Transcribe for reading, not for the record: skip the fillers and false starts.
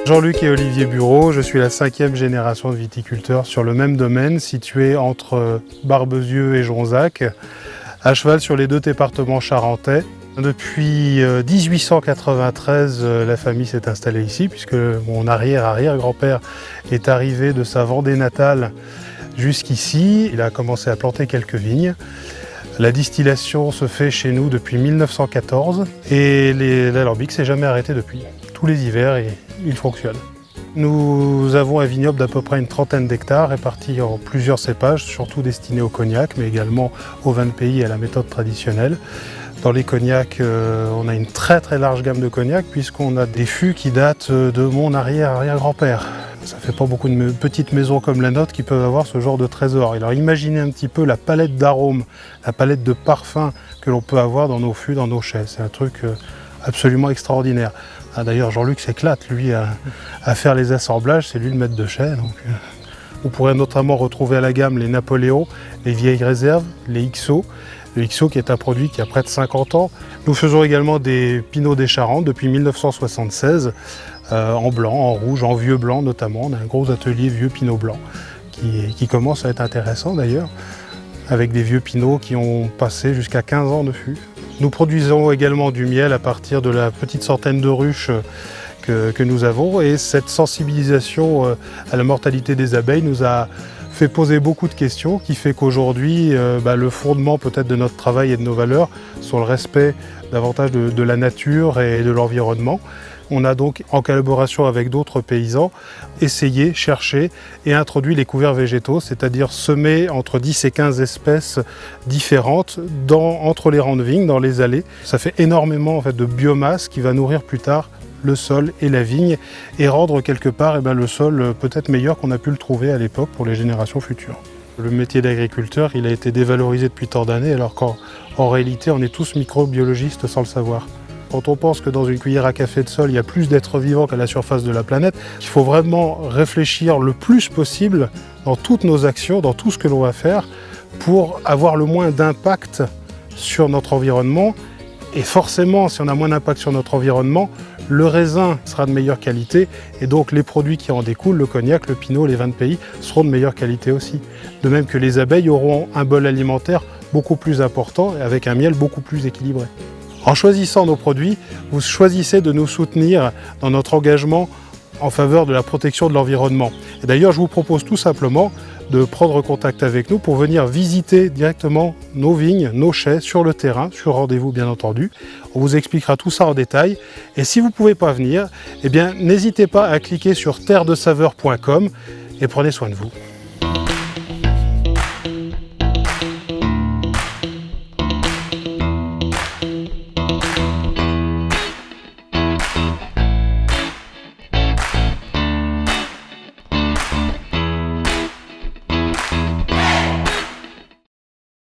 Jean-Luc et Olivier Bureau, je suis la 5e génération de viticulteurs sur le même domaine situé entre Barbezieux et Jonzac, à cheval sur les 2 départements charentais. Depuis 1893, la famille s'est installée ici puisque mon arrière-arrière-grand-père est arrivé de sa Vendée natale jusqu'ici. Il a commencé à planter quelques vignes. La distillation se fait chez nous depuis 1914 et l'alambic ne s'est jamais arrêté depuis. Tous les hivers, il fonctionne. Nous avons un vignoble d'à peu près une 30aine d'hectares répartis en plusieurs cépages, surtout destinés au cognac, mais également au vin de pays et à la méthode traditionnelle. Dans les cognacs, on a une très large gamme de cognacs puisqu'on a des fûts qui datent de mon arrière-arrière-grand-père. Ça fait pas beaucoup de petites maisons comme la nôtre qui peuvent avoir ce genre de trésor. Alors imaginez un petit peu la palette d'arômes, la palette de parfums que l'on peut avoir dans nos fûts, dans nos chais. C'est un truc absolument extraordinaire. D'ailleurs Jean-Luc s'éclate lui à faire les assemblages, c'est lui le maître de chais. Donc, vous pourrez notamment retrouver à la gamme les Napoléons, les vieilles réserves, les XO. Le XO qui est un produit qui a près de 50 ans. Nous faisons également des Pinots des Charentes depuis 1976, en blanc, en rouge, en vieux blanc notamment. On a un gros atelier vieux Pinot blanc qui commence à être intéressant d'ailleurs, avec des vieux Pinots qui ont passé jusqu'à 15 ans de fût. Nous produisons également du miel à partir de la petite centaine de ruches que nous avons, et cette sensibilisation à la mortalité des abeilles nous a fait poser beaucoup de questions, qui fait qu'aujourd'hui, le fondement peut-être de notre travail et de nos valeurs sont le respect davantage de la nature et de l'environnement. On a donc, en collaboration avec d'autres paysans, essayé, cherché et introduit les couverts végétaux, c'est-à-dire semés entre 10 et 15 espèces différentes entre les rangs de vignes, dans les allées. Ça fait énormément en fait, de biomasse qui va nourrir plus tard le sol et la vigne et rendre quelque part le sol peut-être meilleur qu'on a pu le trouver à l'époque pour les générations futures. Le métier d'agriculteur, il a été dévalorisé depuis tant d'années alors qu'en réalité on est tous microbiologistes sans le savoir. Quand on pense que dans une cuillère à café de sol, il y a plus d'êtres vivants qu'à la surface de la planète, il faut vraiment réfléchir le plus possible dans toutes nos actions, dans tout ce que l'on va faire, pour avoir le moins d'impact sur notre environnement. Et forcément, si on a moins d'impact sur notre environnement, le raisin sera de meilleure qualité et donc les produits qui en découlent, le cognac, le pinot, les vins de pays, seront de meilleure qualité aussi. De même que les abeilles auront un bol alimentaire beaucoup plus important et avec un miel beaucoup plus équilibré. En choisissant nos produits, vous choisissez de nous soutenir dans notre engagement en faveur de la protection de l'environnement. Et d'ailleurs, je vous propose tout simplement de prendre contact avec nous pour venir visiter directement nos vignes, nos chais sur le terrain, sur rendez-vous bien entendu. On vous expliquera tout ça en détail. Et si vous ne pouvez pas venir, n'hésitez pas à cliquer sur terredesaveur.com et prenez soin de vous.